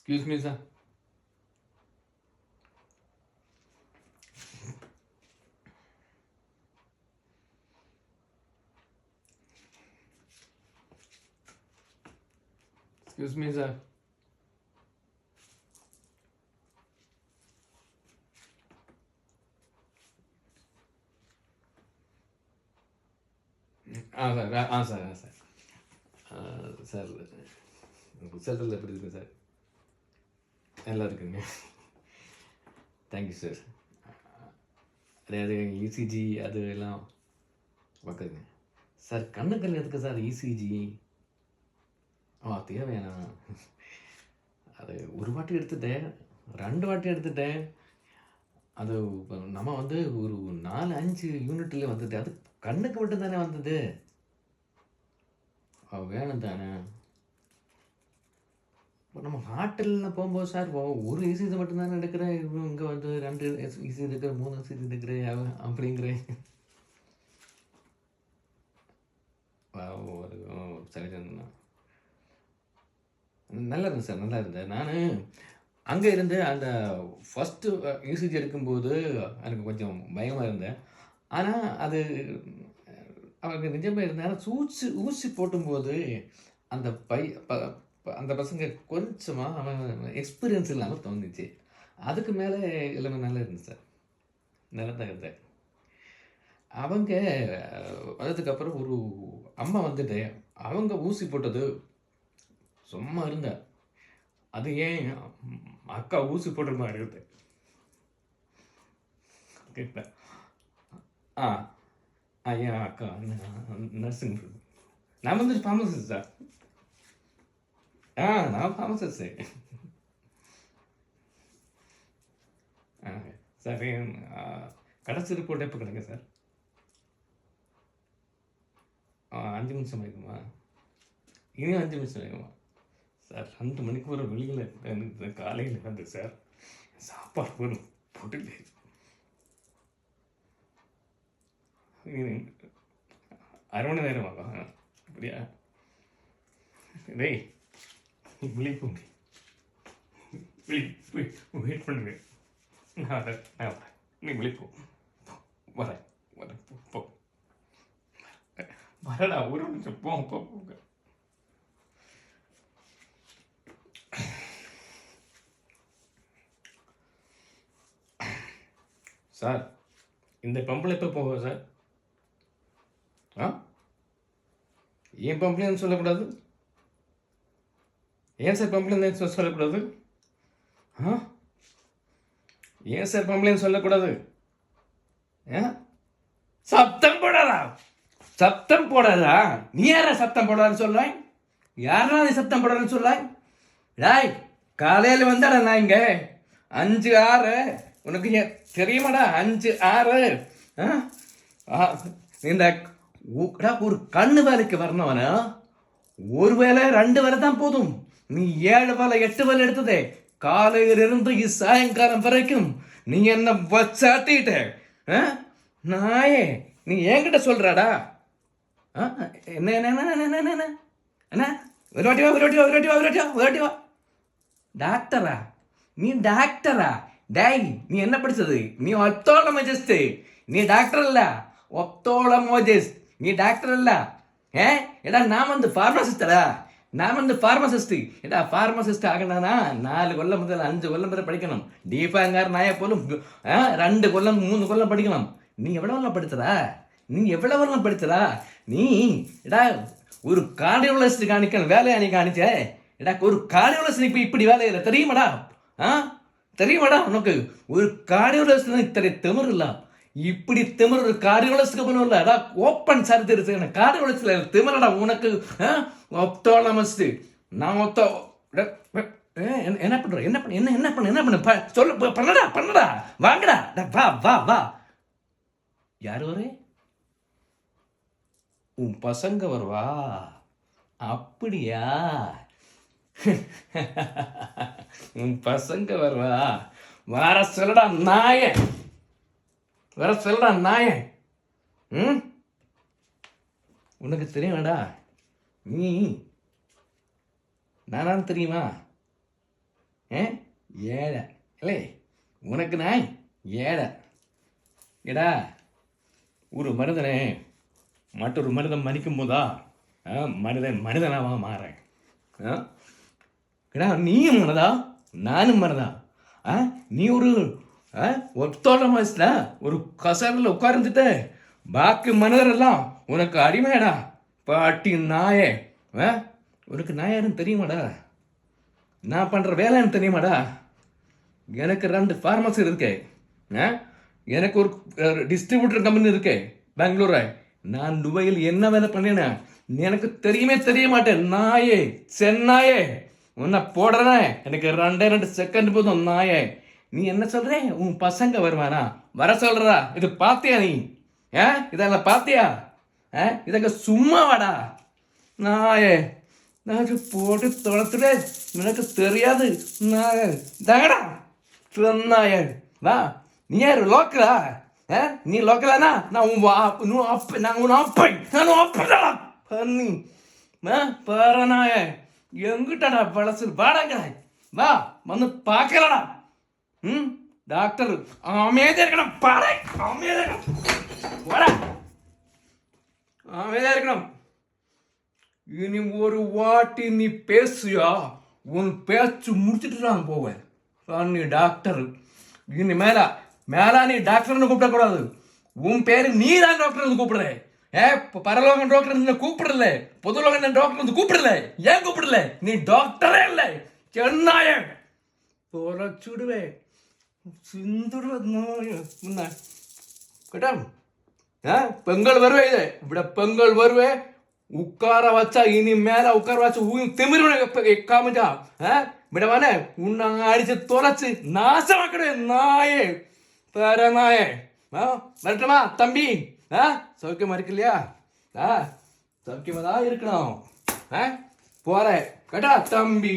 Excuse me, sir. Excuse me, sir. Sir sir ரிசல்ட்டில் எப்படி இருக்குங்க சார்? நல்லா இருக்குங்க. Thank you sir. அது இசிஜி அது எல்லாம் பார்க்குறேங்க சார். கண்ணுக்கல் எதுக்கு சார் இசிஜி? தேவையானா? அது ஒரு வாட்டி எடுத்துட்டேன், 2 வாட்டி எடுத்துட்டேன். அது நம்ம வந்து ஒரு 4-5 யூனிட்ல வந்துட்டு அது கண்ணுக்கு மட்டும் தானே வந்தது. வேணும் தானே. இப்போ நம்ம ஹாட்டலில் போகும்போது சார் ஒரு இசிஜி மட்டும் தானே எடுக்கிறேன். இங்கே வந்து 2 இசிஜி எடுக்கிறேன், 3 இசிஜி எடுக்கிறேன் அப்படிங்கிறேன். சரி சார், நல்லா இருந்தேன் சார், நல்லா இருந்தேன். நான் அங்கே இருந்து அந்த ஃபஸ்ட்டு யூசிஜி எடுக்கும்போது எனக்கு கொஞ்சம் பயமாக இருந்தேன். ஆனால் அது அவங்க நிஜமாக இருந்தாலும் ஊசி போட்டும்போது அந்த அந்த பசங்க கொஞ்சமாக அவன் எக்ஸ்பீரியன்ஸ் இல்லாமல் தோணுச்சு. அதுக்கு மேலே எல்லாமே நல்லா இருந்துச்சு சார், நல்லா தான் இருந்தேன். அவங்க வந்ததுக்கப்புறம் ஒரு அம்மா வந்துட்டு அவங்க ஊசி போட்டது சும்மா இருந்த. அது ஏன் அக்கா ஊசி போடுற மாதிரி இருக்குது கேட்டேன். ஏன் அக்கா நர்சிங். நான் வந்து ஃபார்மசிஸ்ட் சார். நான் ஃபார்மசிஸ்ட் சார். கடைசி ரிப்போர்ட் எப்போ கிடைக்கும் சார்? 5 நிமிஷம் ஆகுமா? இனியும் 5 நிமிஷம் ஆகுமா சார்? 2 மணிக்கு ஒரு வெளியில் எனக்கு காலையில் வந்து சார் சாப்பாடு வரும் போட்டுட்டு 1/2 மணி நேரம் ஆகும். அப்படியா? டேய் வெளியே போங்க, வெயிட் பண்ணுங்க. நான் வரேன். நீ வெளியே போ. வரேன் போ. வரடா, ஒரு நிமிஷம் போங்க. சார் இந்த பம்பில் எப்போ போகும் சார்? ஏன் பம்ப்ளைன்னு சொல்லக்கூடாது? ஏன் சார் பம்ப்ளைன்னு சொல்லக்கூடாது? ஏன் சார் பம்ப்ளைன்னு சொல்லக்கூடாது? சத்தம் போடாதா? நீ யாரா சத்தம் போடாதுன்னு சொல்லுவேன்? யாரா நீ சத்தம் போடாதுன்னு சொல்லுவேன்? டாய் காலையில் வந்தாடா நான் இங்கே 5-6 உனக்கு தெரியுமாடா? 5-6 இந்த ஒரு கண்ணு வேலைக்கு வரணுவனா 1 வேலை 2 வேலை தான் போதும். நீ 7 வேலை 8 வேலை எடுத்ததே காலையிலிருந்து சாயங்காலம் வரைக்கும். நீ என்ன வச்சாட்டிட்ட நாயே? நீ என்கிட்ட சொல்றாடா? என்ன ஒரு வாட்டி வா. டாக்டரா? நீ டாக்டரா? டேய் நீ என்ன படிச்சது? நீ ஒப்தாலமாலஜிஸ்ட். நீ டாக்டர் இல்ல, ஒப்தாலமாலஜிஸ்ட். நீ டாக்டர் இல்ல. ஏடா நான் வந்து ஃபார்மசிஸ்டடா. ஏடா ஃபார்மசிஸ்ட் ஆகணும்னா 4 கொல்லம் முதல் 5 கொல்லம் வரை படிக்கணும். டீஃபாங்கார் நாயை போலும் 2 கொல்லம் 3 கொல்லம் படிக்கணும். நீ எவ்வளவு படிச்சதா? நீ எடா ஒரு கார்டியோலஜிஸ்ட் காணிக்கணும் வேலையா நீ காணிச்ச? எடா ஒரு கார்டியோலஜிஸ்ட் இப்படி வேலை இல்லை தெரியுமாடா? தெரியுமாடா உனக்கு? ஒரு கார்டியோலஜிஸ்ட் இத்தனை திமிர் இல்ல. இப்படி திமிர் ஒரு கார்டியோலஜிஸ்டுக்கு பண்ணும் இல்ல. ஓப்பன் சர்ஜரி கார்டியோலஜிஸ்ட் திமிரடா உனக்கு. ஒப்தாலமிஸ்ட் நான் என்ன பண்ற? என்ன பண்ண சொல்லு. பண்ணடா வாங்கடா. வா. யாரு வரே? உன் பசங்க வருவா? அப்படியா? உன் பசங்க வருவா? வர சொல்லடா நாய. உனக்கு தெரியுமாடா நீ நானான்னு தெரியுமா? ஏழை இல்லை உனக்கு நான் ஏழை ஏடா ஒரு மனிதனை மற்றொரு மனிதன் மதிக்கும் போதா மனிதன் மனிதனாக மாறேன் ஏடா நீயும் மனதா நானும் மனதா நீ ஒரு ஒத்தோட வயசுல ஒரு கசரில் உட்கார்ந்துட்டு பாக்கி மனிதரெல்லாம் உனக்கு அடிமையாடா பாட்டி நாயே உனக்கு நாயாருன்னு தெரியுமாடா நான் பண்ணுற வேலைன்னு தெரியுமாடா எனக்கு 2 ஃபார்மசி இருக்கு எனக்கு ஒரு டிஸ்ட்ரிபியூட்டர் கம்பெனி இருக்கு பெங்களூர் நான் துபாயில் என்ன வேலை பண்ணினேன் எனக்கு தெரிய மாட்டேன் நாயே சென்னாயே உன்னை போடுறேன் எனக்கு 2 செகண்ட் போதும் நாயே நீ என்ன சொல்ற உன் பசங்க வருவானா வர சொல்றா இது பாத்தியா நீ இதெல்லாம் பாத்தியா இதங்க சும்மா வாடா நாயே நான் போட்டு தொலைத்துட எனக்கு தெரியாது நாயடா நாய வா நீ யாரு லோக்கலா நீ லோக்கலானா நான் உன் அப்பா பண்ணி பாரநாய எங்கிட்டடா பழசு வாடாங்க வா வந்து பார்க்கலடா டாக்டர் அமைதியா இருக்கணும் பாரு அமைதியா இருக்கணும் வாடா அமைதியா இருக்கணும் இனி ஒரு வாட்டி நீ பேசுயா உன் பேச்சு முடிச்சுட்டு நான் போவேன் நீ டாக்டர் இனி மேலா நீ டாக்டர்னு கூப்பிடக்கூடாது உன் பேரு நீ தான் டாக்டர் கூப்பிடுற பரலோகம் டாக்டர் கூப்பிடல பொதுலோகம் டாக்டர் கூப்பிடல ஏன் கூப்பிடல நீ டாக்டரே இல்லை சென்னாய பொறச்சுடுவே சிந்துடுவ கேட்டா பெண்கள் வருவே இது இப்படி பெண்கள் வருவே உட்கார வச்சா இனி மேல உட்கார வச்சா திமிரு காமிச்சா விடவானே உன்னை அடிச்சு தொலைச்சு நாசமாக்கிடுவே நாயே பேர நாயே வரட்டுமா தம்பி சௌக்கியமா இருக்கு இல்லையா சௌக்கியமா தான் இருக்கணும் போற கேட்டா தம்பி